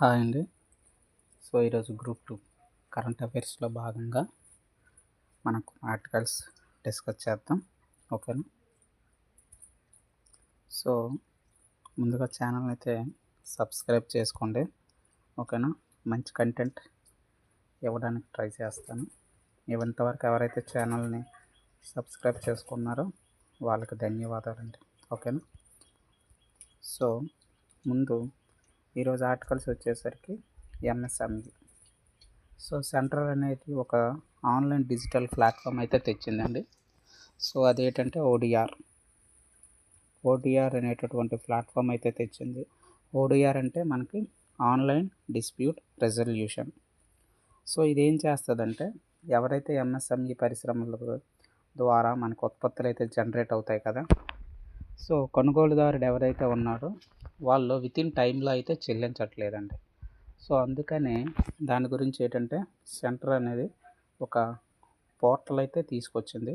Hi అండి. ఈరోజు group 2 current అఫైర్స్‌లో భాగంగా మనకు ఆర్టికల్స్ డిస్కస్ చేద్దాం. ఓకేనా. సో, ముందుగా ఛానల్‌ని అయితే సబ్స్క్రైబ్ చేసుకోండి. ఓకేనా. మంచి కంటెంట్ ఇవ్వడానికి ట్రై చేస్తాను. ఇంతవరకు ఎవరైతే ఛానల్‌ని సబ్స్క్రైబ్ చేసుకున్నారో వాళ్ళకి ధన్యవాదాలండి. ఓకేనా. సో, ముందు ఈరోజు ఆర్టికల్స్ వచ్చేసరికి ఎంఎస్ఎంఈ. సెంట్రల్ అనేది ఒక ఆన్లైన్ డిజిటల్ ప్లాట్ఫామ్ అయితే తెచ్చిందండి. అదేంటంటే ఓడిఆర్ అనేటటువంటి ప్లాట్ఫామ్ అయితే తెచ్చింది. ఓడిఆర్ అంటే మనకి ఆన్లైన్ డిస్ప్యూట్ రెజల్యూషన్. ఇదేం చేస్తుందంటే ఎవరైతే ఎంఎస్ఎంఈ పరిశ్రమల ద్వారా మనకు ఉత్పత్తులు అయితే జనరేట్ అవుతాయి కదా. కొనుగోలుదారుడు ఎవరైతే ఉన్నారో వాళ్ళు వితిన్ టైంలో అయితే చెల్లించట్లేదండి. అందుకనే దాని గురించి ఏంటంటే సెంటర్ అనేది ఒక పోర్టల్ అయితే తీసుకొచ్చింది.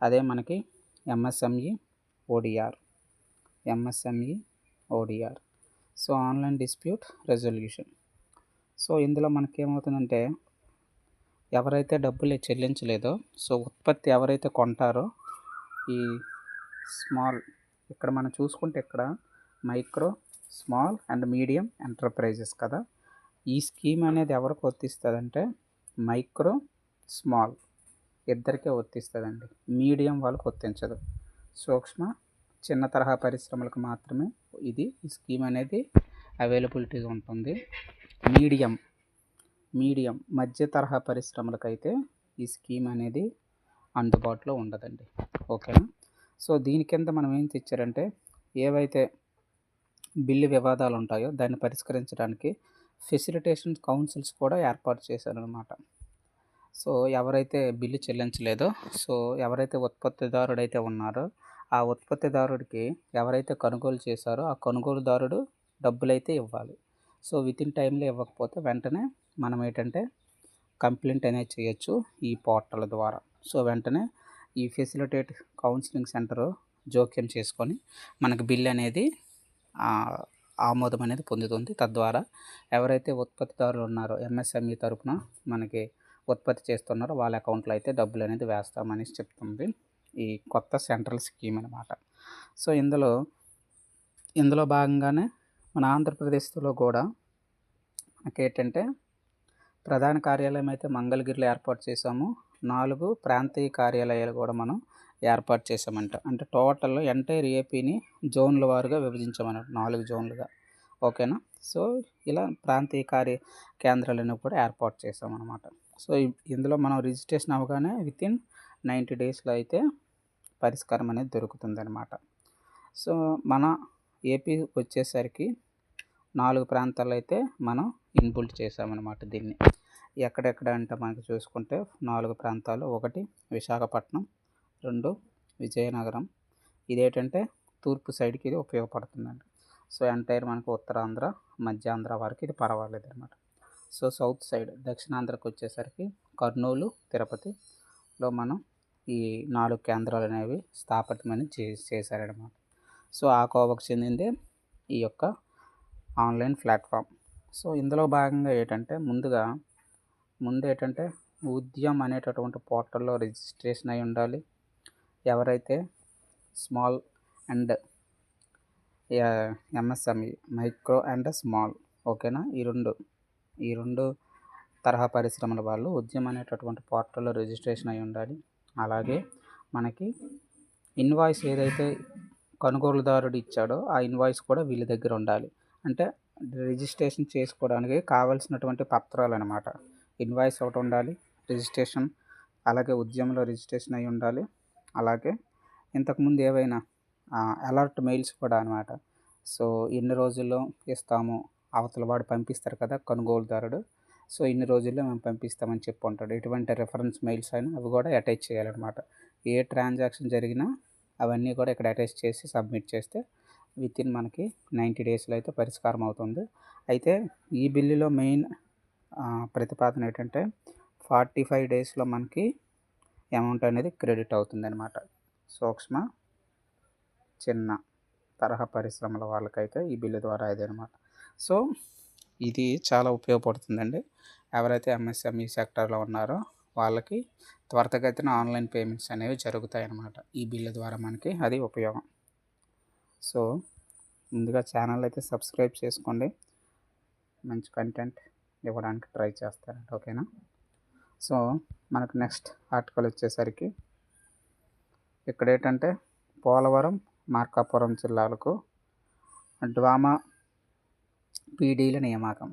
అదే మనకి MSME ODR. Online dispute resolution. ఇందులో మనకేమవుతుందంటే ఎవరైతే డబ్బులు చెల్లించలేదో ఉత్పత్తి ఎవరైతే కొంటారో ఈ స్మాల్, ఇక్కడ మనం చూసుకుంటే ఇక్కడ micro, small and medium enterprises కదా. ఈ స్కీమ్ అనేది ఎవరికి వర్తిస్తుందంటే మైక్రో, స్మాల్ ఇద్దరికే వర్తిస్తుందండి. మీడియం వాళ్ళకి వర్తించదు. సూక్ష్మ, చిన్న తరహా పరిశ్రమలకు మాత్రమే ఈ స్కీమ్ అనేది అవైలబిలిటీగా ఉంటుంది. మీడియం మధ్య తరహా పరిశ్రమలకైతే ఈ స్కీమ్ అనేది అందుబాటులో ఉండదండి. ఓకేనా. దీని కింద మనం ఏం తెచ్చారంటే ఏవైతే బిల్లు వివాదాలు ఉంటాయో దాన్ని పరిష్కరించడానికి ఫెసిలిటేషన్ కౌన్సిల్స్ కూడా ఏర్పాటు చేశారనమాట. ఎవరైతే బిల్లు చెల్లించలేదో ఎవరైతే ఉత్పత్తిదారుడైతే ఉన్నారో ఆ ఉత్పత్తిదారుడికి ఎవరైతే కొనుగోలు చేశారో ఆ కొనుగోలుదారుడు డబ్బులైతే ఇవ్వాలి. వితిన్ టైంలో ఇవ్వకపోతే వెంటనే మనం ఏంటంటే కంప్లైంట్ అనేది చేయొచ్చు ఈ పోర్టల్ ద్వారా. వెంటనే ఈ ఫెసిలిటేట్ కౌన్సిలింగ్ సెంటర్ జోక్యం చేసుకొని మనకు బిల్ అనేది ఆమోదం అనేది పొందుతుంది. తద్వారా ఎవరైతే ఉత్పత్తిదారులు ఉన్నారో ఎంఎస్ఎంఈ తరపున మనకి ఉత్పత్తి చేస్తున్నారో వాళ్ళ అకౌంట్లో అయితే డబ్బులు అనేది వేస్తామని చెప్తుంది ఈ కొత్త సెంట్రల్ స్కీమ్ అనమాట. ఇందులో భాగంగానే మన ఆంధ్రప్రదేశ్లో కూడా మనకేంటంటే ప్రధాన కార్యాలయం అయితే మంగళగిరిలో ఏర్పాటు చేసాము. 4 ప్రాంతీయ కార్యాలయాలు కూడా మనం ఏర్పాటు చేసామంట. అంటే టోటల్ ఎంటైర్ ఏపీని జోన్ల వారుగా విభజించామన్నమాట, 4 జోన్లుగా. ఓకేనా. ఇలా ప్రాంతీయ కేంద్రాలను కూడా ఏర్పాటు చేసామన్నమాట. ఇందులో మనం రిజిస్ట్రేషన్ అవ్వగానే వితిన్ 90 డేస్లో అయితే పరిష్కారం అనేది దొరుకుతుంది అనమాట. మన ఏపీ వచ్చేసరికి 4 ప్రాంతాల్లో అయితే మనం ఇన్బుల్ట్ చేసామన్నమాట దీన్ని. ఎక్కడెక్కడ అంటే మనకి చూసుకుంటే 4 ప్రాంతాలు. 1 విశాఖపట్నం, 2 విజయనగరం. ఇదేంటంటే తూర్పు సైడ్కి ఇది ఉపయోగపడుతుందండి. ఎంటైర్ మనకు ఉత్తరాంధ్ర, మధ్యాంధ్ర వరకు ఇది పర్వాలేదు అనమాట. సౌత్ సైడ్ దక్షిణాంధ్రకు వచ్చేసరికి కర్నూలు, తిరుపతిలో మనం ఈ 4 కేంద్రాలు అనేవి స్థాపితం చేశారనమాట. ఆ కోవకు చెందిందే ఈ యొక్క ఆన్లైన్ ప్లాట్ఫామ్. ఇందులో భాగంగా ఏంటంటే ముందు ఏంటంటే ఉద్యమ్ అనేటటువంటి పోర్టల్లో రిజిస్ట్రేషన్ అయి ఉండాలి. ఎవరైతే small and MSME micro and small, ఓకేనా, ఈ రెండు తరహా పరిశ్రమల వాళ్ళు ఉద్యమ్ అనేటటువంటి పోర్టల్లో రిజిస్ట్రేషన్ అయి ఉండాలి. అలాగే మనకి ఇన్వాయిస్ ఏదైతే కొనుగోలుదారుడు ఇచ్చాడో ఆ ఇన్వాయిస్ కూడా వీళ్ళ దగ్గర ఉండాలి. అంటే రిజిస్ట్రేషన్ చేసుకోవడానికి కావాల్సినటువంటి పత్రాలు అనమాట. ఇన్వాయిస్ ఒకటి ఉండాలి, రిజిస్ట్రేషన్, అలాగే ఉద్యమంలో రిజిస్ట్రేషన్ అయి ఉండాలి. అలాగే ఇంతకుముందు ఏవైనా అలర్ట్ మెయిల్స్ కూడా అనమాట. ఎన్ని రోజుల్లో ఇస్తాము, అవతల వాడు పంపిస్తారు కదా కొనుగోలుదారుడు. ఇన్ని రోజుల్లో మేము పంపిస్తామని చెప్పి ఉంటాడు. ఎటువంటి రెఫరెన్స్ మెయిల్స్ అయినా అవి కూడా అటాచ్ చేయాలన్నమాట. ఏ ట్రాన్సాక్షన్ జరిగినా అవన్నీ కూడా ఇక్కడ అటాచ్ చేసి సబ్మిట్ చేస్తే వితిన్ మనకి 90 డేస్లో అయితే పరిష్కారం అవుతుంది. అయితే ఈ బిల్లులో మెయిన్ ప్రతిపాదన ఏంటంటే 45 డేస్లో మనకి అమౌంట్ అనేది క్రెడిట్ అవుతుంది అనమాట. సూక్ష్మ, చిన్న తరహా పరిశ్రమల వాళ్ళకైతే ఈ బిల్లు ద్వారా ఇదనమాట. ఇది చాలా ఉపయోగపడుతుందండి. ఎవరైతే ఎంఎస్ఎంఈ సెక్టార్‌లో ఉన్నారో వాళ్ళకి త్వరితగతిన ఆన్‌లైన్ పేమెంట్స్ అనేవి జరుగుతాయన్నమాట. ఈ బిల్లు ద్వారా మనకి అది ఉపయోగం. సో, ముందుగా ఛానల్ అయితే సబ్స్క్రైబ్ చేసుకోండి. మంచి కంటెంట్ ఇవ్వడానికి ట్రై చేస్తానండి. ఓకేనా? సో, మనకు నెక్స్ట్ ఆర్టికల్ వచ్చేసరికి ఇక్కడేంటంటే పోలవరం, మార్కాపురం జిల్లాలకు డ్వామా పీడీల నియామకం.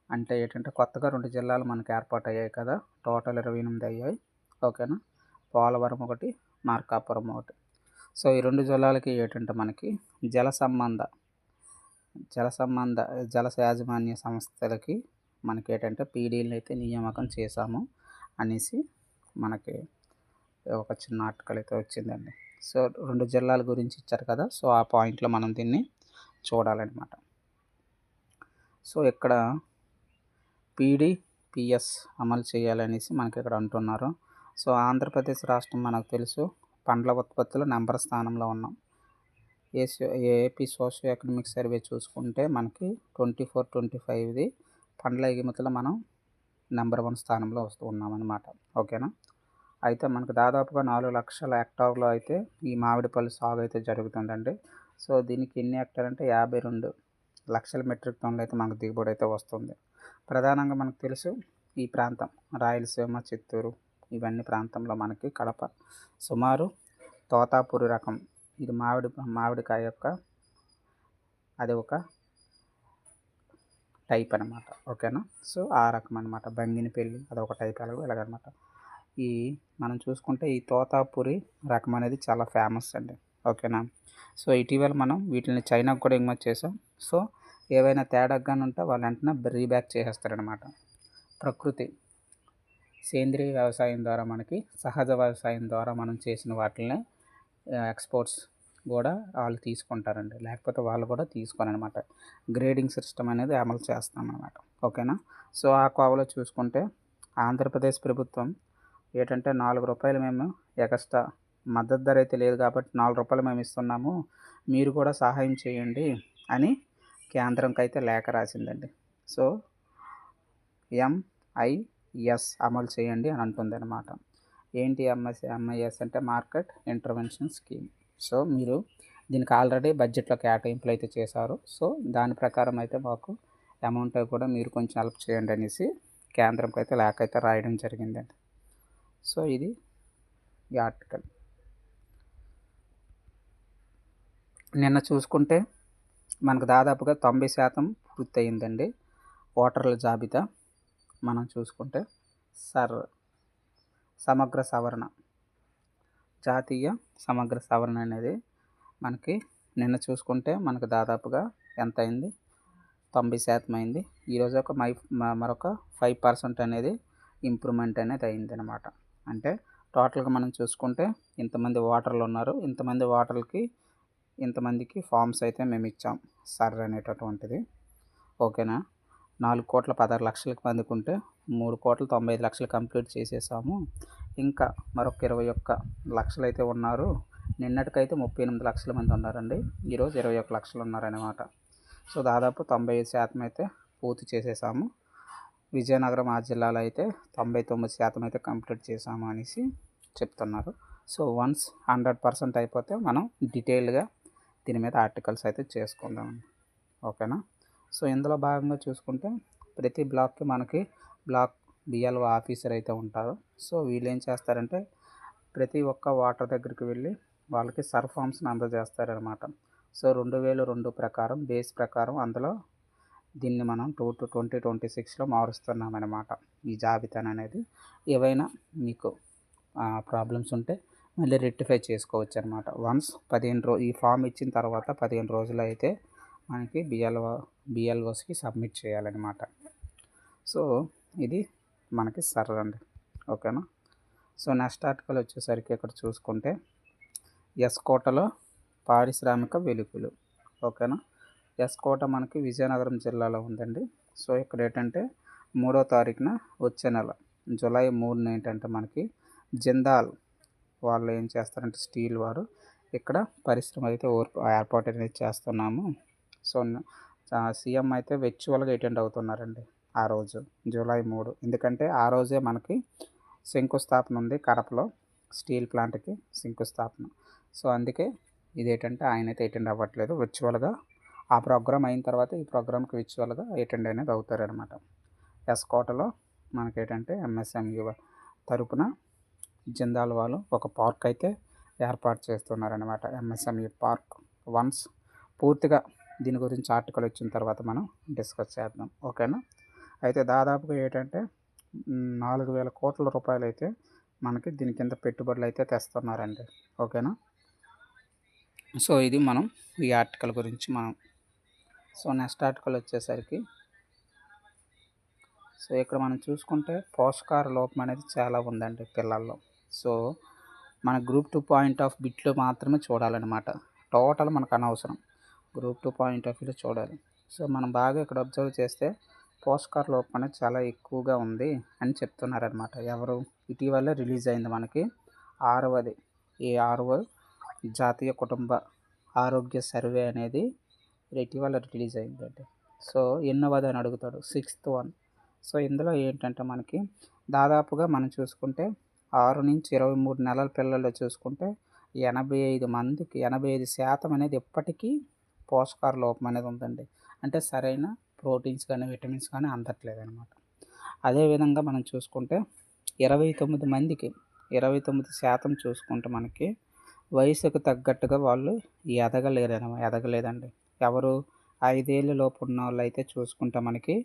అంటే ఏంటంటే కొత్తగా 2 జిల్లాలు మనకు ఏర్పాటయ్యాయి కదా! టోటల్ 28 అయ్యాయి. ఓకేనా? పోలవరం ఒకటి, మార్కాపురం ఒకటి. సో, ఈ 2 జిల్లాలకి ఏంటంటే మనకి జల సంబంధ జల సంబంధ జల యాజమాన్య సంస్థలకి మనకేంటంటే పీడీలనైతే నియామకం చేశాము అనేసి మనకి ఒక చిన్న ఆర్టికల్ అయితే వచ్చిందండి. సో, 2 జిల్లాల గురించి ఇచ్చారు కదా! సో, ఆ పాయింట్‌లో మనం దీన్ని చూడాలనమాట. సో, ఇక్కడ పీడీ, పీఎస్ అమలు చేయాలనేసి మనకిక్కడ అంటున్నారు. సో, ఆంధ్రప్రదేశ్ రాష్ట్రం మనకు తెలుసు పండ్ల ఉత్పత్తిలో నంబర్ స్థానంలో ఉన్నాం. ఏపీ సోషియో ఎకనామిక్ సర్వే చూసుకుంటే మనకి 24, 25ది పండ్ల ఎగుమతిలో మనం నెంబర్ 1 స్థానంలో వస్తూ ఉన్నామన్నమాట. ఓకేనా? అయితే మనకు దాదాపుగా 4 లక్షల హెక్టార్‌లో అయితే ఈ మామిడి పళ్ళు సాగు అయితే జరుగుతుందండి. సో, దీనికి ఎన్ని హెక్టార్ అంటే 52 లక్షల మెట్రిక్ టన్నులు అయితే మనకు దిగుబడి అయితే వస్తుంది. ప్రధానంగా మనకు తెలుసు ఈ ప్రాంతం రాయలసీమ, చిత్తూరు ఇవన్నీ ప్రాంతంలో మనకి కడప సుమారు తోతాపురి రకం ఇది మామిడికాయ యొక్క అది ఒక టైప్ అనమాట. ఓకేనా? సో, ఆ రకం అనమాట. బంగినపల్లి అదొక టైప్ ఇలాగనమాట. ఈ మనం చూసుకుంటే ఈ తోతాపురి రకం అనేది చాలా ఫేమస్ అండి. ఓకేనా? సో, ఇటీవల మనం వీటిని చైనాకు కూడా ఎగుమతి చేసాం. సో, ఏవైనా తేడాగా గాని ఉంటే వాళ్ళు వెంటనే రీబ్యాక్ చేసేస్తారనమాట. ప్రకృతి సేంద్రియ వ్యవసాయం ద్వారా మనకి సహజ వ్యవసాయం ద్వారా మనం చేసిన వాటిల్ని ఎక్స్‌పోర్ట్స్ కూడా వాళ్ళు తీసుకుంటారండి. లేకపోతే వాళ్ళు కూడా తీసుకోరనమాట. గ్రేడింగ్ సిస్టమ్ అనేది అమలు చేస్తామనమాట. ఓకేనా? సో, ఆ కోవలో చూసుకుంటే ఆంధ్రప్రదేశ్ ప్రభుత్వం ఏంటంటే రూ. 4 మేము ఎగస్ట్రా మద్దతు ధర అయితే లేదు కాబట్టి రూ. 4 మేము ఇస్తున్నాము. మీరు కూడా సహాయం చేయండి అని కేంద్రంకైతే లేఖ రాసిందండి. సో, ఎంఐఎస్ అమలు చేయండి అని అంటుందన్నమాట. ఏంటి ఎంఐఎస్ అంటే మార్కెట్ ఇంటర్వెన్షన్ స్కీమ్. సో, మీరు దీనికి ఆల్రెడీ బడ్జెట్‌లో కేటాయింపులు అయితే చేశారు. సో, దాని ప్రకారం అయితే మాకు అమౌంట్ కూడా మీరు కొంచెం హెల్ప్ చేయండి అనేసి కేంద్రంకి అయితే లేఖ అయితే రాయడం జరిగిందండి. సో, ఇది ఈ ఆర్టికల్. నిన్న చూసుకుంటే మనకు దాదాపుగా 90% పూర్తయిందండి. ఓటర్ల జాబితా మనం చూసుకుంటే సమగ్ర సవరణ జాతీయ సమగ్ర సవరణ అనేది మనకి నిన్న చూసుకుంటే మనకు దాదాపుగా ఎంత అయింది? 90% అయింది. ఈరోజు ఒక మరొక 5% అనేది ఇంప్రూవ్‌మెంట్ అనేది అయిందనమాట. అంటే టోటల్‌గా మనం చూసుకుంటే ఇంతమంది ఓటర్లు ఉన్నారు. ఇంతమంది ఓటర్లకి ఇంతమందికి ఫామ్స్ అయితే మేము ఇచ్చాం అనేటటువంటిది. ఓకేనా? 4,16,00,000 మందికి ఉంటే 3,95,00,000 కంప్లీట్ చేసేసాము. ఇంకా మరొక 21,00,000 అయితే ఉన్నారు. నిన్నటికైతే 38,00,000 మంది ఉన్నారండి. ఈరోజు 21,00,000 ఉన్నారనమాట. సో, దాదాపు 95% అయితే పూర్తి చేసేసాము. విజయనగరం ఆ జిల్లాలో అయితే 99% అయితే కంప్లీట్ చేసాము అనేసి చెప్తున్నారు. సో, వన్స్ 100% అయిపోతే మనం డీటెయిల్డ్‌గా దీని మీద ఆర్టికల్స్ అయితే చేసుకుందామండి. ఓకేనా? సో, ఇందులో భాగంగా చూసుకుంటే ప్రతి బ్లాక్‌కి మనకి బ్లాక్ బిఎల్ఓ ఆఫీసర్ అయితే ఉంటారు. సో, వీళ్ళు ఏం చేస్తారంటే ప్రతి ఒక్క ఓటర్ దగ్గరికి వెళ్ళి వాళ్ళకి ఫామ్స్‌ని అందజేస్తారనమాట. సో, 2002 ప్రకారం బేస్ ప్రకారం అందులో దీన్ని మనం 2026లో మారుస్తున్నామనమాట. ఈ జాబితాననేది. ఏవైనా మీకు ప్రాబ్లమ్స్ ఉంటే మళ్ళీ రెక్టిఫై చేసుకోవచ్చనమాట. వన్స్ ఈ ఫామ్ ఇచ్చిన తర్వాత 15 రోజుల్లో అయితే మనకి బిఎల్ఓస్‌కి సబ్మిట్ చేయాలనమాట. సో, ఇది మనకి అండి. ఓకేనా? సో, నెక్స్ట్ ఆర్టికల్ వచ్చేసరికి ఇక్కడ చూసుకుంటే ఎస్కోటలో పారిశ్రామిక వెలుగులు. ఓకేనా? ఎస్కోట మనకి విజయనగరం జిల్లాలో ఉందండి. సో, ఇక్కడ ఏంటంటే 3వ తారీఖున వచ్చే నెల జూలై 3న ఏంటంటే మనకి జిందాల్ వాళ్ళు ఏం చేస్తారంటే స్టీల్ వారు ఇక్కడ పరిశ్రమ అయితే ఏర్పాటు అనేది చేస్తున్నాము. సో, సీఎం అయితే వర్చువల్గా అటెండ్ అవుతున్నారండి ఆ రోజు జూలై 3. ఎందుకంటే ఆ రోజే మనకి శంకుస్థాపన ఉంది కడపలో, స్టీల్ ప్లాంట్కి శంకుస్థాపన. సో అందుకే ఇదేంటంటే ఆయనైతే అటెండ్ అవ్వట్లేదు, వర్చువల్గా ఆ ప్రోగ్రామ్ అయిన తర్వాత ఈ ప్రోగ్రామ్కి వర్చువల్గా అటెండ్ అనేది అవుతారనమాట. ఎస్కోటలో మనకేంటంటే ఎంఎస్ఎంయు తరపున జిందాల్ వాళ్ళు ఒక పార్క్ అయితే ఏర్పాటు చేస్తున్నారనమాట, ఎంఎస్ఎంయు పార్క్. వన్స్ పూర్తిగా దీని గురించి ఆర్టికల్ వచ్చిన తర్వాత మనం డిస్కస్ చేద్దాం, ఓకేనా. అయితే దాదాపుగా ఏంటంటే 4,000 కోట్ల రూపాయలు అయితే మనకి దీని కింద పెట్టుబడులు అయితే తెస్తున్నారండి, ఓకేనా. సో ఇది మనం ఈ ఆర్టికల్ గురించి మనం. సో నెక్స్ట్ ఆర్టికల్ వచ్చేసరికి, సో ఇక్కడ మనం చూసుకుంటే పోషకాహార లోపం అనేది చాలా ఉందండి పిల్లల్లో. సో మన గ్రూప్ 2 పాయింట్ ఆఫ్ బిట్లో మాత్రమే చూడాలన్నమాట, టోటల్ మనకు అనవసరం, గ్రూప్ 2 పాయింట్ ఆఫ్ వ్యూలో చూడాలి. సో మనం బాగా ఇక్కడ అబ్జర్వ్ చేస్తే పోషకాహార లోపం అనేది చాలా ఎక్కువగా ఉంది అని చెప్తున్నారనమాట. ఎవరు? ఇటీవలే రిలీజ్ అయింది మనకి 6వ జాతీయ కుటుంబ ఆరోగ్య సర్వే అనేది ఇటీవల రిలీజ్ అయిందండి. సో ఎన్నోవది అని అడుగుతాడు, 6th వన్. సో ఇందులో ఏంటంటే మనకి దాదాపుగా మనం చూసుకుంటే 6 నుంచి 23 నెలల పిల్లల్లో చూసుకుంటే 85% అనేది ఎప్పటికీ పోషకాహార లోపం అనేది ఉందండి. అంటే సరైన ప్రోటీన్స్ కానీ విటమిన్స్ కానీ అందట్లేదు అనమాట. అదేవిధంగా మనం చూసుకుంటే 29% చూసుకుంటే మనకి వయసుకు తగ్గట్టుగా వాళ్ళు ఎదగలేదండి. ఎవరు? 5 ఏళ్ళ లోపు ఉన్న వాళ్ళు అయితే చూసుకుంటే మనకి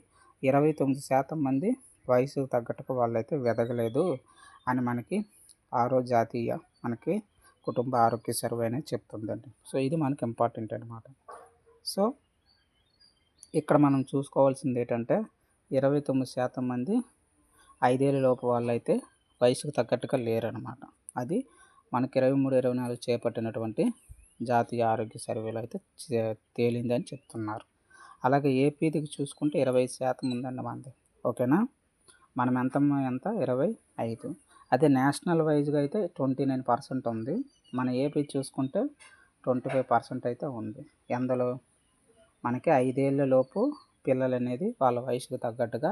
29% మంది వయసుకు తగ్గట్టుగా వాళ్ళైతే ఎదగలేదు అని మనకి 6వ జాతీయ మనకి కుటుంబ ఆరోగ్య సర్వే అనేది చెప్తుందండి. సో ఇది మనకి ఇంపార్టెంట్ అనమాట. సో ఇక్కడ మనం చూసుకోవాల్సింది ఏంటంటే 29% మంది 5 ఏళ్ళ లోపు వాళ్ళైతే వయసుకు తగ్గట్టుగా లేరనమాట. అది మనకి 23, 24 చేపట్టినటువంటి జాతీయ ఆరోగ్య సర్వేలో అయితే తేలిందని చెప్తున్నారు. అలాగే ఏపీకి చూసుకుంటే 25% ఉందండి మనది, ఓకేనా. మనం ఎంత 25. అదే నేషనల్ వైజ్గా అయితే 29% ఉంది. మన ఏపీ చూసుకుంటే 25% అయితే ఉంది. ఎందులో? మనకి 5 ఏళ్ళ లోపు పిల్లలు అనేది వాళ్ళ వయసుకు తగ్గట్టుగా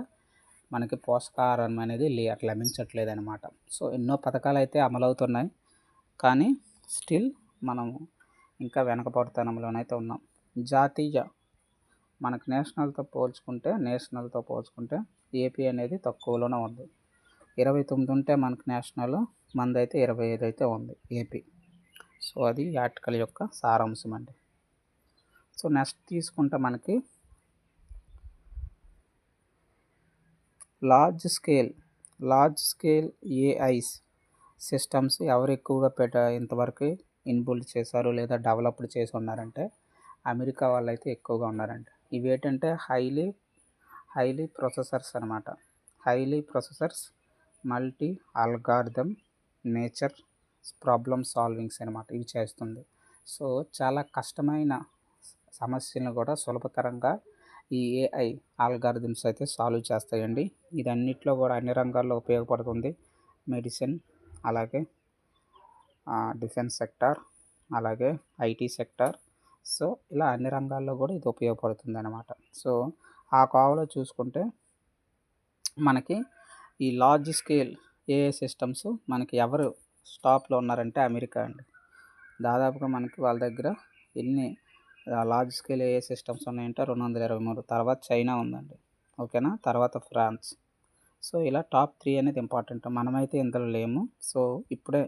మనకి పోషకాహారం అనేది లభించట్లేదు అనమాట. సో ఎన్నో పథకాలు అయితే అమలవుతున్నాయి, కానీ స్టిల్ మనము ఇంకా వెనకబడితనంలోనైతే ఉన్నాం. జాతీయ మనకు నేషనల్తో పోల్చుకుంటే ఏపీ అనేది తక్కువలోనే ఉంది. 29 ఉంటే మనకు నేషనల్, మనదైతే 25 అయితే ఉంది ఏపీ. సో అది ఈ ఆర్టికల్ యొక్క సారాంశం అండి. సో నెక్స్ట్ తీసుకుంటే మనకి లార్జ్ స్కేల్ ఏఐస్ సిస్టమ్స్ ఎవరు ఎక్కువగా ఇంతవరకు ఇన్బిల్డ్ చేశారు లేదా డెవలప్డ్ చేసి ఉన్నారంటే అమెరికా వాళ్ళైతే ఎక్కువగా ఉన్నారండి. ఇవి ఏంటంటే హైలీ ప్రొసెసర్స్ అనమాట. Highly processors multi algorithm nature problem solvings అనమాట ఇవి చేస్తుంది. సో చాలా కష్టమైన సమస్యలను కూడా సులభతరంగా ఈ ఏఐ ఆల్గారిథమ్స్ అయితే సాల్వ్ చేస్తాయండి. ఇది అన్నిట్లో కూడా అన్ని రంగాల్లో ఉపయోగపడుతుంది. మెడిసిన్, అలాగే డిఫెన్స్ సెక్టార్, అలాగే ఐటీ సెక్టార్. సో ఇలా అన్ని రంగాల్లో కూడా ఇది ఉపయోగపడుతుంది అనమాట. సో ఆ కోవలో చూసుకుంటే మనకి ఈ లార్జ్ స్కేల్ ఏఐ సిస్టమ్స్ మనకి ఎవరు టాప్లో ఉన్నారంటే అమెరికా అండి. దాదాపుగా మనకి వాళ్ళ దగ్గర ఎన్ని లార్జ్ స్కేల్ ఏఐ సిస్టమ్స్ ఉన్నాయంటే 223. తర్వాత చైనా ఉందండి, ఓకేనా. తర్వాత ఫ్రాన్స్. సో ఇలా టాప్ 3 అనేది ఇంపార్టెంట్. మనమైతే ఇందులో లేము. సో ఇప్పుడే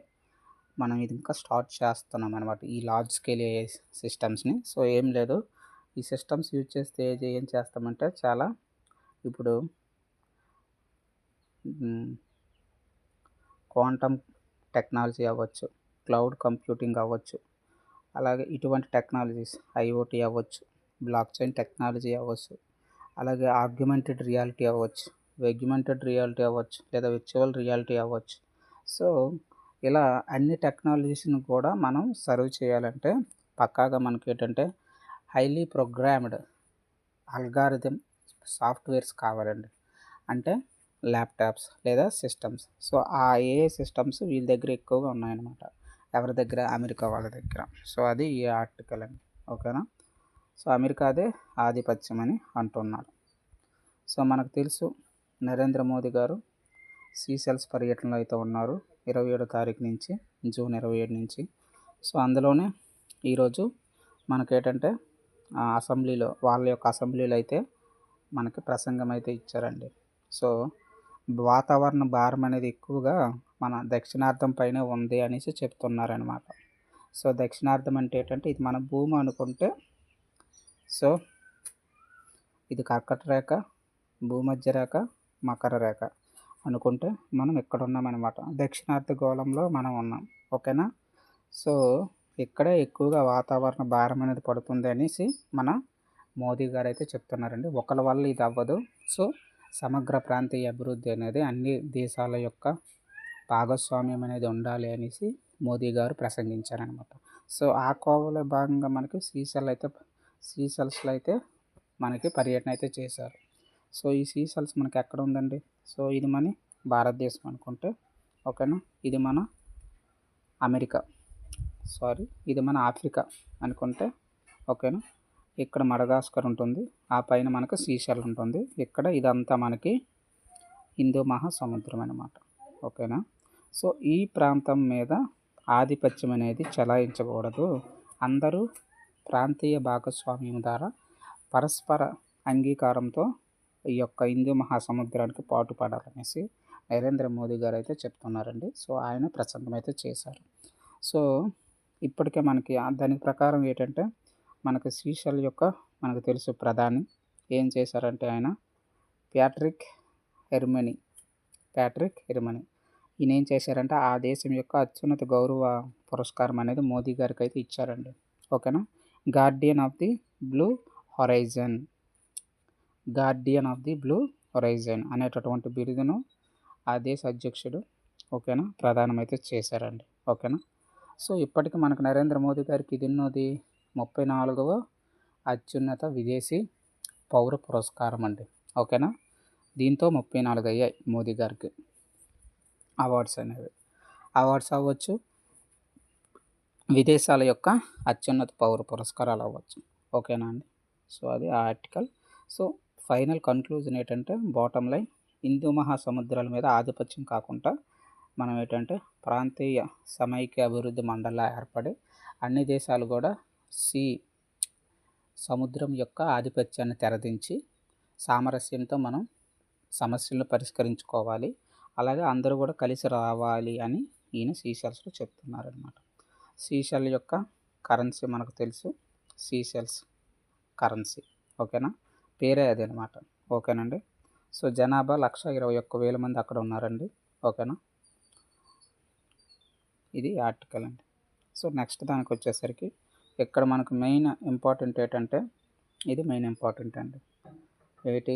మనం ఇది ఇంకా స్టార్ట్ చేస్తున్నాం అనమాట ఈ లార్జ్ స్కేల్ ఏఐ సిస్టమ్స్ని. సో ఏం లేదు, ఈ సిస్టమ్స్ యూజ్ చేస్తే ఏం చేస్తామంటే చాలా ఇప్పుడు క్వాంటమ్ టెక్నాలజీ అవ్వచ్చు, క్లౌడ్ కంప్యూటింగ్ అవ్వచ్చు, అలాగే ఇటువంటి టెక్నాలజీస్ ఐఓటీ అవ్వచ్చు, బ్లాక్ చైన్ టెక్నాలజీ అవ్వచ్చు, అలాగే ఆగ్మెంటెడ్ రియాలిటీ అవ్వచ్చు, లేదా వర్చువల్ రియాలిటీ అవ్వచ్చు. సో ఇలా అన్ని టెక్నాలజీస్ని కూడా మనం సర్వ్ చేయాలంటే పక్కాగా మనకి ఏంటంటే హైలీ ప్రోగ్రామ్డ్ అల్గారిథమ్ సాఫ్ట్వేర్స్ కావాలండి. అంటే ల్యాప్టాప్స్ లేదా సిస్టమ్స్. సో ఆ ఏఐ సిస్టమ్స్ వీళ్ళ దగ్గర ఎక్కువగా ఉన్నాయన్నమాట. ఎవరి దగ్గర? అమెరికా వాళ్ళ దగ్గర. సో అది ఈ ఆర్టికల్ అండి, ఓకేనా. సో అమెరికాదే ఆధిపత్యం అని అంటున్నారు. సో మనకు తెలుసు నరేంద్ర మోదీ గారు సీషెల్స్ పర్యటనలో అయితే ఉన్నారు 27వ తారీఖు నుంచి, జూన్ 27 నుంచి. సో అందులోనే ఈరోజు మనకేంటంటే అసెంబ్లీలో వాళ్ళ యొక్క అసెంబ్లీలో అయితే మనకి ప్రసంగం అయితే ఇచ్చారండి. సో వాతావరణ భారం అనేది ఎక్కువగా మన దక్షిణార్థం పైనే ఉంది అనేసి చెప్తున్నారనమాట. సో దక్షిణార్థం అంటే ఏంటంటే ఇది మన భూమి అనుకుంటే, సో ఇది కర్కట రేఖ, భూమధ్య రేఖ, మకర రేఖ అనుకుంటే మనం ఇక్కడ ఉన్నామన్నమాట. దక్షిణార్ధగోళంలో మనం ఉన్నాం. ఓకేనా. సో ఇక్కడే ఎక్కువగా వాతావరణ భారం అనేది పడుతుంది అనేసి మన మోదీ గారు అయితే చెప్తున్నారండి. ఒకరి వల్ల ఇది అవ్వదు. సో సమగ్ర ప్రాంతీయ అభివృద్ధి అనేది అన్ని దేశాల యొక్క భాగస్వామ్యం అనేది ఉండాలి అనేసి మోదీ గారు ప్రసంగించారనమాట. సో ఆ కోవలో భాగంగా మనకి సీషెల్స్లో అయితే మనకి పర్యటన అయితే చేశారు. సో ఈ సీషెల్స్ మనకి ఎక్కడ ఉందండి? సో ఇది మన భారతదేశం అనుకుంటే, ఓకేనా. ఇది మన అమెరికా, ఇది మన ఆఫ్రికా అనుకుంటే, ఓకేనా. ఇక్కడ మడగాస్కర్ ఉంటుంది, ఆ పైన మనకు సీషెల్ ఉంటుంది. ఇక్కడ ఇదంతా మనకి హిందూ మహాసముద్రం అన్నమాట. ఓకేనా. సో ఈ ప్రాంతం మీద ఆధిపత్యం అనేది చెలాయించకూడదు. అందరూ ప్రాంతీయ భాగస్వామ్యం ద్వారా పరస్పర అంగీకారంతో ఈ యొక్క హిందూ మహాసముద్రానికి పాటుపడాలనేసి నరేంద్ర మోదీ గారు అయితే చెప్తున్నారండి. సో ఆయన ప్రసంగం అయితే చేశారు. సో ఇప్పటికే మనకి దాని ప్రకారం ఏంటంటే మనకు సీషెల్ యొక్క మనకు తెలుసు ప్రధాని ఏం చేశారంటే ఆయన ప్యాట్రిక్ హెర్మనీ ఈయన ఏం చేశారంటే ఆ దేశం యొక్క అత్యున్నత గౌరవ పురస్కారం అనేది మోదీ గారికి అయితే ఇచ్చారండి. ఓకేనా. Guardian of the blue horizon అనేటటువంటి బిరుదును ఆ దేశ అధ్యక్షుడు, ఓకేనా, ప్రదానం అయితే చేశారండి. ఓకేనా. సో ఇప్పటికి మనకు నరేంద్ర మోదీ గారికి ఇది ఉన్నది 34వ అత్యున్నత విదేశీ పౌర పురస్కారం అండి. ఓకేనా. దీంతో 34 అయ్యాయి మోదీ గారికి అవార్డ్స్ అనేవి. అవార్డ్స్ అవ్వచ్చు, విదేశాల యొక్క అత్యున్నత పౌర పురస్కారాలు అవ్వచ్చు. ఓకేనా అండి. సో అది ఆ ఆర్టికల్. సో ఫైనల్ కన్క్లూజన్ ఏంటంటే బాటమ్ లైన్, హిందూ మహాసముద్రాల మీద ఆధిపత్యం కాకుండా మనం ఏంటంటే ప్రాంతీయ సమైక్య అభివృద్ధి మండలిలా ఏర్పడి అన్ని దేశాలు కూడా సముద్రం యొక్క ఆధిపత్యాన్ని తెరదించి సామరస్యంతో మనం సమస్యలను పరిష్కరించుకోవాలి, అలాగే అందరూ కూడా కలిసి రావాలి అని ఈయన సీషెల్స్లో చెప్తున్నారనమాట. సీషెల్ యొక్క కరెన్సీ మనకు తెలుసు, సీషెల్స్ కరెన్సీ. ఓకేనా. పేరే అదే అనమాట. ఓకేనండి. సో జనాభా 121,000 మంది అక్కడ ఉన్నారండి. ఓకేనా. ఇది ఆర్టికల్ అండి. సో నెక్స్ట్ దానికి వచ్చేసరికి ఇక్కడ మనకు మెయిన్ ఇంపార్టెంట్ ఏంటంటే ఇది మెయిన్ ఇంపార్టెంట్ అండి. ఏంటి?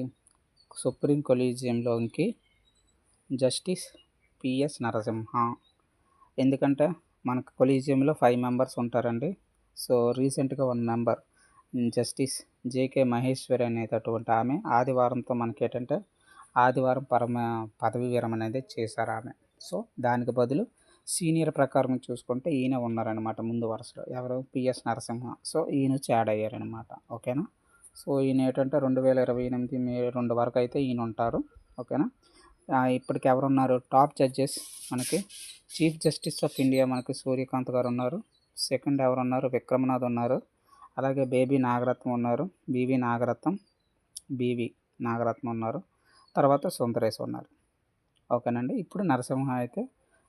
సుప్రీం కొలీజియంలోకి జస్టిస్ పిఎస్ నరసింహ. ఎందుకంటే మనకు కొలీజియంలో 5 మెంబర్స్ ఉంటారండి. సో రీసెంట్గా 1 మెంబర్ జస్టిస్ జేకే మహేశ్వరి అనేటటువంటి ఆమె ఆదివారంతో మనకేంటంటే ఆదివారం పదవి విరమణ అనేది చేశారు ఆమె. సో దానికి బదులు సీనియర్ ప్రకారం చూసుకుంటే ఈయన ఉన్నారనమాట ముందు వరుసలో. ఎవరు? పిఎస్ నరసింహ. సో ఈయన యాడ్ అయ్యారనమాట. ఓకేనా. సో ఈయన ఏంటంటే 2028 మే 2 వరకు అయితే ఈయన ఉంటారు. ఓకేనా. ఇప్పటికి ఎవరున్నారు? టాప్ జడ్జెస్ మనకి చీఫ్ జస్టిస్ ఆఫ్ ఇండియా మనకి సూర్యకాంత్ గారు ఉన్నారు. సెకండ్ ఎవరున్నారు? విక్రమనాథ్ ఉన్నారు. అలాగే బివి నాగరత్నం ఉన్నారు. తర్వాత సుందరేశ్ ఉన్నారు. ఓకేనండి. ఇప్పుడు నరసింహ అయితే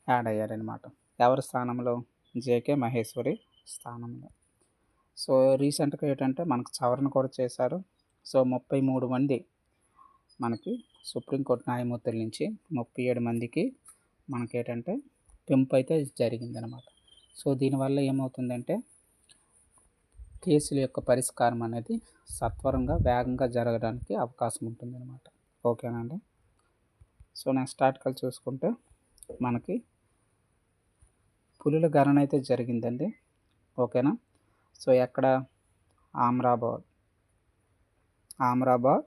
యాడ్ అయ్యారనమాట. ఎవరి స్థానంలో? జేకే మహేశ్వరి స్థానంలో. సో రీసెంట్గా ఏంటంటే మనకు సవరణ కూడా చేశారు. సో 33 మంది మనకి సుప్రీంకోర్టు న్యాయమూర్తుల నుంచి 37 మందికి మనకేంటంటే పెంపు అయితే జరిగిందనమాట. సో దీనివల్ల ఏమవుతుందంటే కేసుల యొక్క పరిష్కారం అనేది సత్వరంగా వేగంగా జరగడానికి అవకాశం ఉంటుందన్నమాట. ఓకేనండి. సో నెక్స్ట్ ఆర్టికల్ చూసుకుంటే మనకి పులుల గణన అయితే జరిగిందండి. ఓకేనా. సో ఎక్కడ? Amrabad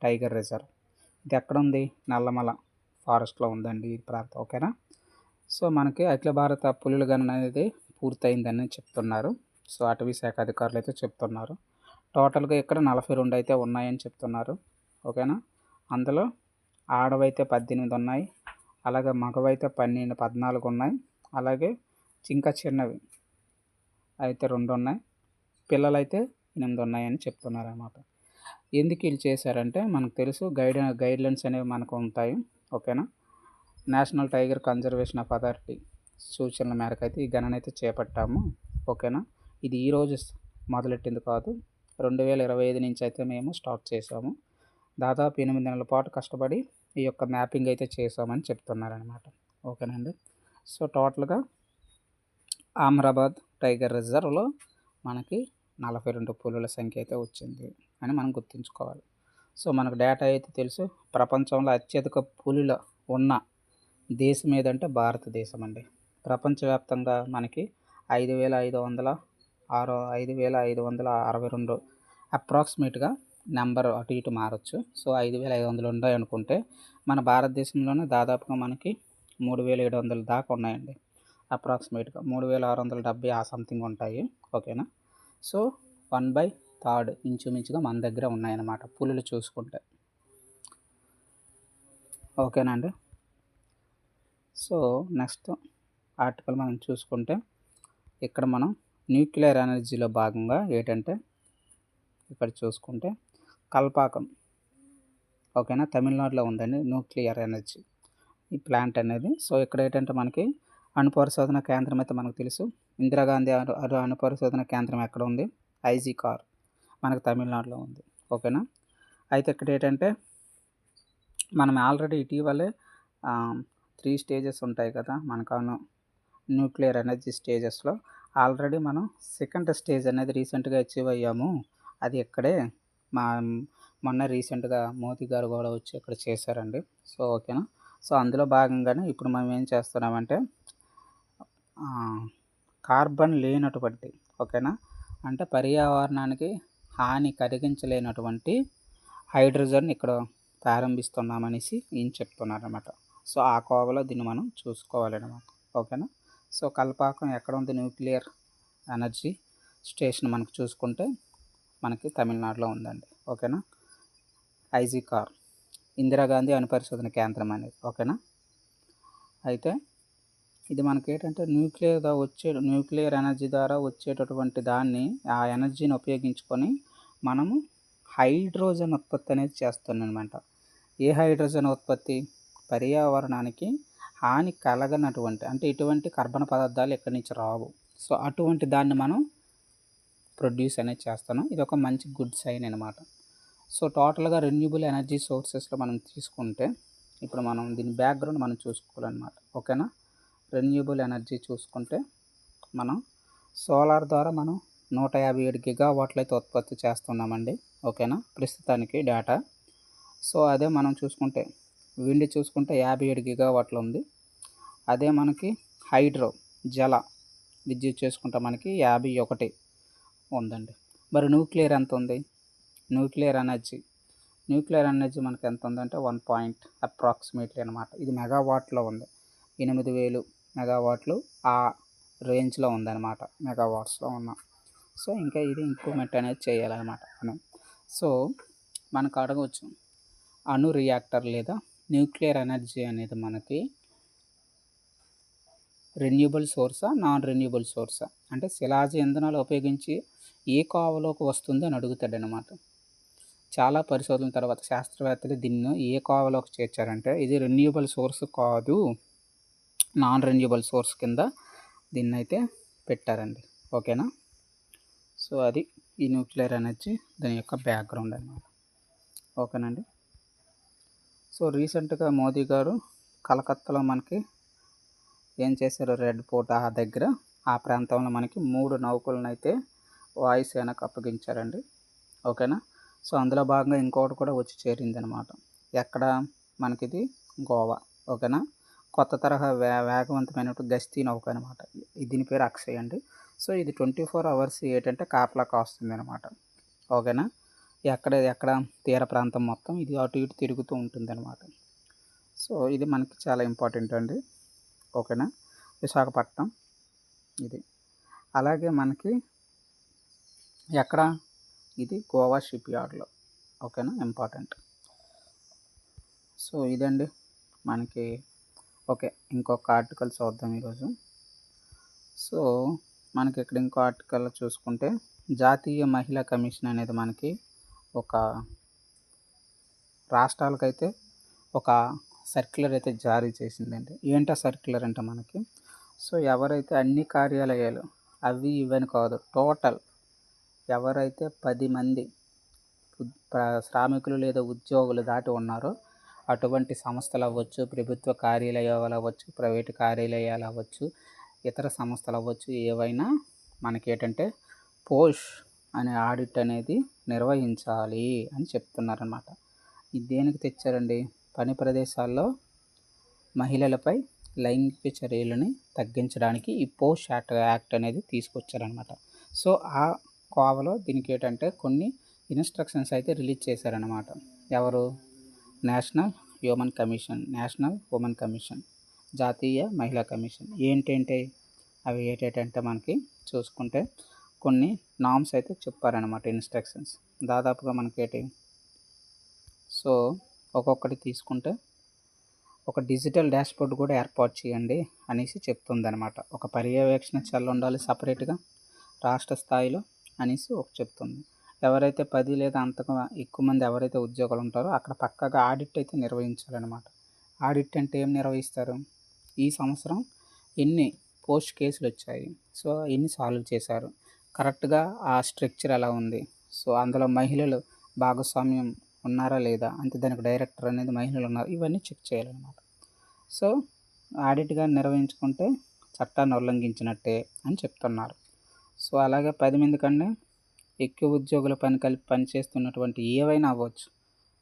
tiger reserve. ఇది ఎక్కడ ఉంది? నల్లమల ఫారెస్ట్లో ఉందండి ఈ ప్రాంతం. ఓకేనా. సో మనకి అఖిల భారత పులుల గణన అనేది పూర్తయిందని చెప్తున్నారు. సో అటవీ శాఖ అధికారులు అయితే చెప్తున్నారు. టోటల్గా ఇక్కడ 42 అయితే ఉన్నాయని చెప్తున్నారు. ఓకేనా. అందులో ఆడవైతే 18 ఉన్నాయి, అలాగే మగవైతే 14 ఉన్నాయి, అలాగే ఇంకా చిన్నవి అయితే 2 ఉన్నాయి, పిల్లలైతే 8 ఉన్నాయని చెప్తున్నారన్నమాట. ఎందుకు వీళ్ళు చేశారంటే మనకు తెలుసు గైడ్లైన్స్ అనేవి మనకు ఉంటాయి. ఓకేనా. National tiger conservation of authority సూచనల మేరకు అయితే ఈ గణన అయితే చేపట్టాము. ఓకేనా. ఇది ఈరోజు మొదలెట్టింది కాదు, 2025 నుంచి అయితే మేము స్టార్ట్ చేసాము. దాదాపు 8 నెలల పాటు కష్టపడి ఈ యొక్క మ్యాపింగ్ అయితే చేసామని చెప్తున్నారనమాట. ఓకేనండి. సో టోటల్గా అమరాబాద్ టైగర్ రిజర్వ్లో మనకి 42 పులుల సంఖ్య అయితే వచ్చింది అని మనం గుర్తుంచుకోవాలి. సో మనకు డేటా అయితే తెలుసు. ప్రపంచంలో అత్యధిక పులుల ఉన్న దేశం ఏదంటే భారతదేశం అండి. ప్రపంచవ్యాప్తంగా మనకి 5,562 అప్రాక్సిమేట్గా నెంబర్ అటు ఇటు మారచ్చు. సో 5,500 ఉన్నాయి అనుకుంటే మన భారతదేశంలోనే దాదాపుగా మనకి 3,700 దాకా ఉన్నాయండి. అప్రాక్సిమేట్గా 3,670 ఆ సంథింగ్ ఉంటాయి. ఓకేనా. సో 1/3 ఇంచుమించుగా మన దగ్గర ఉన్నాయన్నమాట పులులు చూసుకుంటే. ఓకేనండి. సో నెక్స్ట్ ఆర్టికల్ మనం చూసుకుంటే ఇక్కడ మనం న్యూక్లియర్ ఎనర్జీలో భాగంగా ఏంటంటే ఇక్కడ చూసుకుంటే కల్పాకం. ఓకేనా. తమిళనాడులో ఉందండి న్యూక్లియర్ ఎనర్జీ ఈ ప్లాంట్ అనేది. సో ఇక్కడ ఏంటంటే మనకి అణుపరిశోధన కేంద్రం అయితే మనకు తెలుసు. ఇందిరాగాంధీ అణుపరిశోధన కేంద్రం ఎక్కడ ఉంది? ఐజీకార్ మనకు తమిళనాడులో ఉంది. ఓకేనా. అయితే ఇక్కడ ఏంటంటే మనం ఆల్రెడీ ఇటీవలే 3 స్టేజెస్ ఉంటాయి కదా మనకు న్యూక్లియర్ ఎనర్జీ స్టేజెస్లో. ఆల్రెడీ మనం సెకండ్ స్టేజ్ అనేది రీసెంట్గా అచీవ్ అయ్యాము. అది ఇక్కడే మొన్న రీసెంట్గా మోదీ గారు కూడా వచ్చి ఇక్కడ చేశారండి. సో ఓకేనా. సో అందులో భాగంగానే ఇప్పుడు మనం ఏం చేస్తున్నామంటే కార్బన్ లేనటువంటి, ఓకేనా, అంటే పర్యావరణానికి హాని కలిగించలేనటువంటి హైడ్రోజన్ ఇక్కడ ప్రారంభిస్తున్నామనేసి ఏం చెప్తున్నారన్నమాట. సో ఆ కోవలో దీన్ని మనం చూసుకోవాలన్నమాట. ఓకేనా. సో కల్పాకం ఎక్కడ ఉంది? న్యూక్లియర్ ఎనర్జీ స్టేషన్ మనకు చూసుకుంటే మనకి తమిళనాడులో ఉందండి. ఓకేనా. ఐజీకార్ ఇందిరాగాంధీ అణుపరిశోధన కేంద్రం అనేది. ఓకేనా. అయితే ఇది మనకి ఏంటంటే న్యూక్లియర్ ఎనర్జీ ద్వారా వచ్చేటటువంటి దాన్ని, ఆ ఎనర్జీని ఉపయోగించుకొని మనము హైడ్రోజన్ ఉత్పత్తి అనేది చేస్తున్నామన్నమాట. ఏ హైడ్రోజన్ ఉత్పత్తి? పర్యావరణానికి హాని కలగనటువంటి, అంటే ఇటువంటి కర్బన పదార్థాలు ఎక్కడి నుంచి రావు. సో అటువంటి దాన్ని మనం ప్రొడ్యూస్ అనేది చేస్తున్నాం. ఇది ఒక మంచి గుడ్ సైన్ అనమాట. సో టోటల్గా రెన్యూబుల్ ఎనర్జీ సోర్సెస్లో మనం తీసుకుంటే ఇప్పుడు మనం దీని బ్యాక్గ్రౌండ్ మనం చూసుకోవాలన్నమాట. ఓకేనా. రెన్యూబుల్ ఎనర్జీ చూసుకుంటే మనం సోలార్ ద్వారా మనం 157 గిగావాట్లు అయితే ఉత్పత్తి చేస్తున్నామండి. ఓకేనా. ప్రస్తుతానికి డేటా. సో అదే మనం చూసుకుంటే విండ్ చూసుకుంటే 57 గిగావాట్లు ఉంది. అదే మనకి హైడ్రో జల విద్యుత్ చేసుకుంటే మనకి 51 ఉందండి. మరి న్యూక్లియర్ ఎంత ఉంది? న్యూక్లియర్ ఎనర్జీ మనకి ఎంత ఉందంటే 1 అప్రాక్సిమేట్లీ అనమాట. ఇది మెగావాట్లో ఉంది. 8,000 మెగావాట్లు ఆ రేంజ్లో ఉందన్నమాట, మెగావాట్స్లో ఉన్న. సో ఇంకా ఇది ఇంప్రూవ్మెంట్ అనేది చేయాలన్నమాట మనం. సో మనకు అడగవచ్చు, అణు రియాక్టర్ లేదా న్యూక్లియర్ ఎనర్జీ అనేది మనకి రెన్యూబుల్ సోర్సా, నాన్ రెన్యూబుల్ సోర్సా, అంటే శిలాజ ఇంధనాలు ఉపయోగించి ఏ కోవలోకి వస్తుంది అని అడుగుతాడనమాట. చాలా పరిశోధనల తర్వాత శాస్త్రవేత్తలు దీన్ని ఏ కోవలోకి చేర్చారంటే ఇది రెన్యూబుల్ సోర్స్ కాదు, నాన్ రెన్యూబుల్ సోర్స్ కింద దీన్ని అయితే పెట్టారండి. ఓకేనా. సో అది ఈ న్యూక్లియర్ ఎనర్జీ దాని యొక్క బ్యాక్గ్రౌండ్ అన్నమాట. ఓకేనండి. సో రీసెంట్గా మోదీ గారు కలకత్తాలో మనకి ఏం చేశారు? రెడ్ ఫోర్ట్ ఆ దగ్గర ఆ ప్రాంతంలో మనకి 3 నౌకలను అయితే వాయుసేనకు అప్పగించారండి. ఓకేనా. సో అందులో భాగంగా ఇంకోటి కూడా వచ్చి చేరింది అనమాట. ఎక్కడ? మనకిది గోవా. ఓకేనా. కొత్త తరహా వేగవంతమైనటువంటి గస్తీ నౌక అనమాట. దీని పేరు అక్షయ్ అండి. సో ఇది 24 అవర్స్ ఏంటంటే కాపలా కాస్తుంది అనమాట. ఓకేనా. ఎక్కడ తీర ప్రాంతం మొత్తం ఇది అటు ఇటు తిరుగుతూ ఉంటుంది అనమాట. సో ఇది మనకి చాలా ఇంపార్టెంట్ అండి. ఓకేనా. విశాఖపట్నం ఇది. అలాగే మనకి ఎక్కడ ఇది గోవా షిప్ యార్డ్లో. ఓకేనా, ఇంపార్టెంట్. సో ఇదండి మనకి. ఓకే, ఇంకొక ఆర్టికల్ చూద్దాం ఈరోజు. సో మనకి ఇక్కడ ఇంకో ఆర్టికల్ చూసుకుంటే, జాతీయ మహిళా కమిషన్ అనేది మనకి ఒక రాష్ట్రాలకైతే ఒక సర్క్యులర్ అయితే జారీ చేసిందండి. ఏంటా సర్క్యులర్ అంటే మనకి, సో ఎవరైతే అన్ని కార్యాలయాలు అవి ఇవని కాదు, టోటల్ ఎవరైతే 10 మంది శ్రామికులు లేదా ఉద్యోగులు దాటి ఉన్నారో అటువంటి సంస్థలు అవ్వచ్చు, ప్రభుత్వ కార్యాలయాలు అవ్వచ్చు, ప్రైవేటు కార్యాలయాలు అవ్వచ్చు, ఇతర సంస్థలు అవ్వచ్చు, ఏవైనా మనకేంటంటే పోష్ అనే ఆడిట్ అనేది నిర్వహించాలి అని చెప్తున్నారన్నమాట. ఇది దేనికి తెచ్చారండి? పని ప్రదేశాల్లో మహిళలపై లైంగిక చర్యలని తగ్గించడానికి ఈ పోష్ యాక్ట్ అనేది తీసుకొచ్చారనమాట. సో ఆ కోవలో దీనికి ఏంటంటే కొన్ని ఇన్స్ట్రక్షన్స్ అయితే రిలీజ్ చేశారనమాట. ఎవరు? నేషనల్ ఉమెన్ కమిషన్, జాతీయ మహిళా కమిషన్. ఏంటంటే అవి ఏంటంటే మనకి చూసుకుంటే కొన్ని నామ్స్ అయితే చెప్పారనమాట, ఇన్స్ట్రక్షన్స్. దాదాపుగా మనకేంటి, సో ఒక్కొక్కటి తీసుకుంటే ఒక డిజిటల్ డాష్బోర్డ్ కూడా ఏర్పాటు చేయండి అనేసి చెప్తుందనమాట. ఒక పర్యవేక్షణ సెల్ ఉండాలి సపరేట్గా రాష్ట్ర స్థాయిలో అనేసి చెప్తుంది. ఎవరైతే 10 లేదా అంతకు ఎక్కువ మంది ఎవరైతే ఉద్యోగులు ఉంటారో అక్కడ పక్కాగా ఆడిట్ అయితే నిర్వహించాలన్నమాట. ఆడిట్ అంటే ఏం నిర్వహిస్తారు? ఈ సంవత్సరం ఎన్ని పోస్ట్ కేసులు వచ్చాయి, సో ఎన్ని సాల్వ్ చేశారు, కరెక్ట్గా ఆ స్ట్రక్చర్ ఎలా ఉంది, సో అందులో మహిళలు భాగస్వామ్యం ఉన్నారా లేదా, అంటే దానికి డైరెక్టర్ అనేది మహిళలు ఉన్నారు, ఇవన్నీ చెక్ చేయాలన్నమాట. సో ఆడిట్గా నిర్వహించుకుంటే చట్టాన్ని ఉల్లంఘించినట్టే అని చెప్తున్నారు. సో అలాగే 10 మంది కన్నా ఎక్కువ ఉద్యోగుల పనిచేస్తున్నటువంటి ఏవైనా అవ్వచ్చు,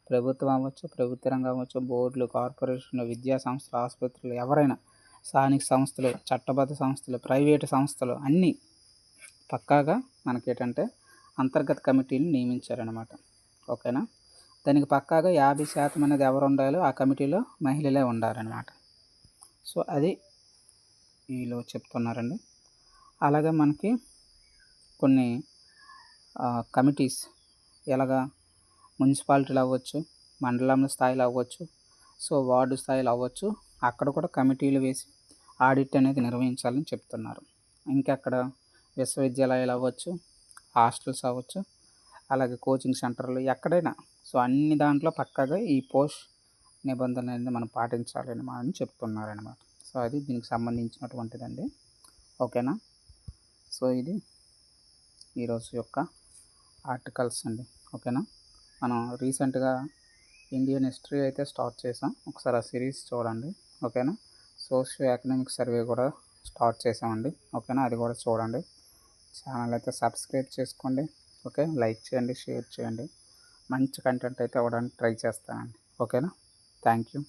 ప్రభుత్వం అవ్వచ్చు, ప్రభుత్వ రంగం అవ్వచ్చు, బోర్డులు, కార్పొరేషన్లు, విద్యా సంస్థలు, ఆసుపత్రులు, ఎవరైనా స్థానిక సంస్థలు, చట్టబద్ధ సంస్థలు, ప్రైవేటు సంస్థలు అన్నీ పక్కాగా మనకేంటంటే అంతర్గత కమిటీని నియమించారనమాట. ఓకేనా, దానికి పక్కాగా 50% అనేది ఎవరు ఉండాలో ఆ కమిటీలో మహిళలే ఉండాలన్నమాట. సో అది వీళ్ళు చెప్తున్నారండి. అలాగే మనకి కొన్ని కమిటీస్ ఎలాగా, మున్సిపాలిటీలు అవ్వచ్చు, మండలం స్థాయిలో అవ్వచ్చు, సో వార్డు స్థాయిలో అవ్వచ్చు, అక్కడ కూడా కమిటీలు వేసి ఆడిట్ అనేది నిర్వహించాలని చెప్తున్నారు. ఇంకెక్కడ విశ్వవిద్యాలయాలు అవ్వచ్చు, హాస్టల్స్ అవ్వచ్చు, అలాగే కోచింగ్ సెంటర్లు, ఎక్కడైనా సో అన్ని దాంట్లో పక్కాగా ఈ పోష్ నిబంధన అనేది మనం పాటించాలని అని చెప్తున్నారనమాట. సో అది దీనికి సంబంధించినటువంటిదండి. ఓకేనా, సో ఇది ఈరోజు యొక్క ఆర్టికల్స్ అండి. ఓకేనా, మనం రీసెంట్గా ఇండియన్ హిస్టరీ అయితే స్టార్ట్ చేసాం, ఒకసారి ఆ సిరీస్ చూడండి. ఓకేనా, సోషియో ఎకనామిక్ సర్వే కూడా స్టార్ట్ చేసామండి. ఓకేనా, అది కూడా చూడండి. ఛానల్ అయితే సబ్స్క్రైబ్ చేసుకోండి. ఓకే, లైక్ చేయండి, షేర్ చేయండి. మంచి కంటెంట్ అయితే ఇవ్వడానికి ట్రై చేస్తానండి. ఓకేనా, థ్యాంక్ యూ.